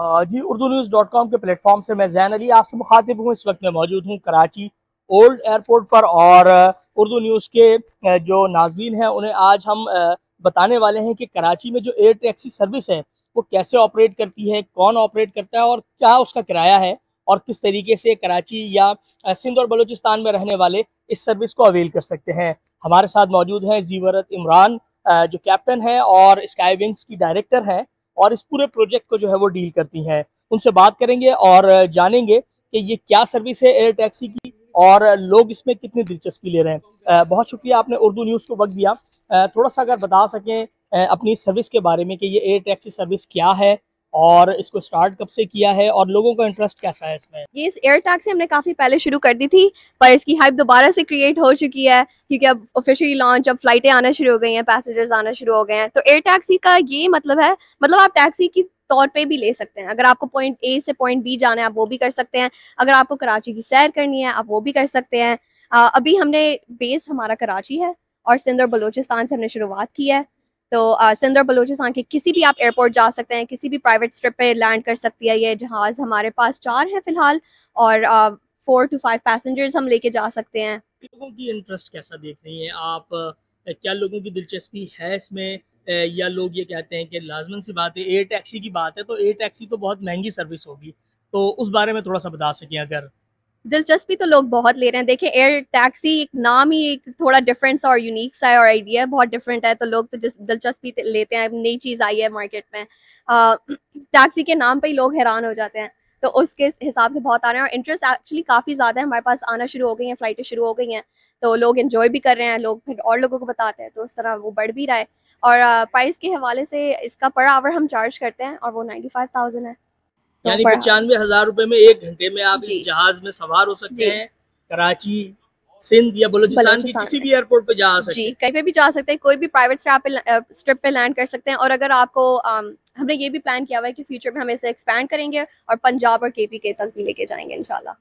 जी urdunews.com के platform से मैं जैन अली आपसे मुखातिब हूँ। इस वक्त मैं मौजूद हूँ कराची ओल्ड एयरपोर्ट पर और उर्दू न्यूज़ के जो नाजरीन हैं उन्हें आज हम बताने वाले हैं कि कराची में जो एयर टैक्सी सर्विस है वो कैसे ऑपरेट करती है, कौन ऑपरेट करता है और क्या उसका किराया है और किस तरीके से कराची या सिंध और बलूचिस्तान में रहने वाले इस सर्विस को अवेल कर सकते हैं। हमारे साथ मौजूद हैं जीवरत इमरान जो कैप्टन है और स्काई विंग्स की डायरेक्टर हैं और इस पूरे प्रोजेक्ट को जो है वो डील करती हैं। उनसे बात करेंगे और जानेंगे कि ये क्या सर्विस है एयर टैक्सी की और लोग इसमें कितनी दिलचस्पी ले रहे हैं। बहुत शुक्रिया आपने उर्दू न्यूज़ को वक्त दिया। थोड़ा सा अगर बता सकें अपनी सर्विस के बारे में कि ये एयर टैक्सी सर्विस क्या है और इसको स्टार्ट कब से किया है और लोगों का इंटरेस्ट कैसा है इसमें। ये इस एयर टैक्सी हमने काफ़ी पहले शुरू कर दी थी, पर इसकी हाइप दोबारा से क्रिएट हो चुकी है क्योंकि अब ऑफिशियली लॉन्च, अब फ्लाइटें आना शुरू हो गई हैं, पैसेंजर्स आना शुरू हो गए हैं। तो एयर टैक्सी का ये मतलब है, मतलब आप टैक्सी की तौर पे भी ले सकते हैं। अगर आपको पॉइंट ए से पॉइंट बी जाना है आप वो भी कर सकते हैं। अगर आपको कराची की सैर करनी है आप वो भी कर सकते हैं। अभी हमने बेस्ड हमारा कराची है और सिंध और बलूचिस्तान से हमने शुरुआत की है। तो सिंध और बलूचिस्तान के किसी भी आप एयरपोर्ट जा सकते हैं, किसी भी प्राइवेट स्ट्रिप पे लैंड कर सकती है ये जहाज़। हमारे पास 4 हैं फ़िलहाल और 4 to 5 पैसेंजर्स हम लेके जा सकते हैं। लोगों की इंटरेस्ट कैसा देख रही हैं आप? क्या लोगों की दिलचस्पी है इसमें या लोग ये कहते हैं कि लाजमन सी बात है, एयर टैक्सी की बात है तो एयर टैक्सी तो बहुत महंगी सर्विस होगी, तो उस बारे में थोड़ा सा बता सकें अगर। दिलचस्पी तो लोग बहुत ले रहे हैं। देखिए, एयर टैक्सी एक नाम ही एक थोड़ा डिफरेंट सा और यूनिक सा है और आइडिया बहुत डिफरेंट है, तो लोग तो जिस दिलचस्पी लेते हैं। नई चीज़ आई है मार्केट में, टैक्सी के नाम पे ही लोग हैरान हो जाते हैं। तो उसके हिसाब से बहुत आ रहे हैं और इंटरेस्ट एक्चुअली काफ़ी ज़्यादा है। हमारे पास आना शुरू हो गई हैं, फ़्लाइटें शुरू हो गई हैं, तो लोग इन्जॉय भी कर रहे हैं, लोग फिर और लोगों को बताते हैं, तो उस तरह वो बढ़ भी रहा है। और प्राइस के हवाले से इसका पर आवर हम चार्ज करते हैं और वो 95,000 है। तो यानी पर 95,000 रुपए में 1 घंटे में आप जी इस जहाज में सवार हो सकते जी हैं। कराची, सिंध या बलूचिस्तान के बलूचिस्तान किसी में भी एयरपोर्ट पे जा जी, सकते हैं। कहीं पे भी जा सकते हैं, कोई भी प्राइवेट स्ट्रिप पे लैंड कर सकते हैं। और अगर आपको हमने ये भी प्लान किया हुआ है कि फ्यूचर में हम इसे एक्सपैंड करेंगे और पंजाब और केपी के तक भी लेके जाएंगे इंशाल्लाह।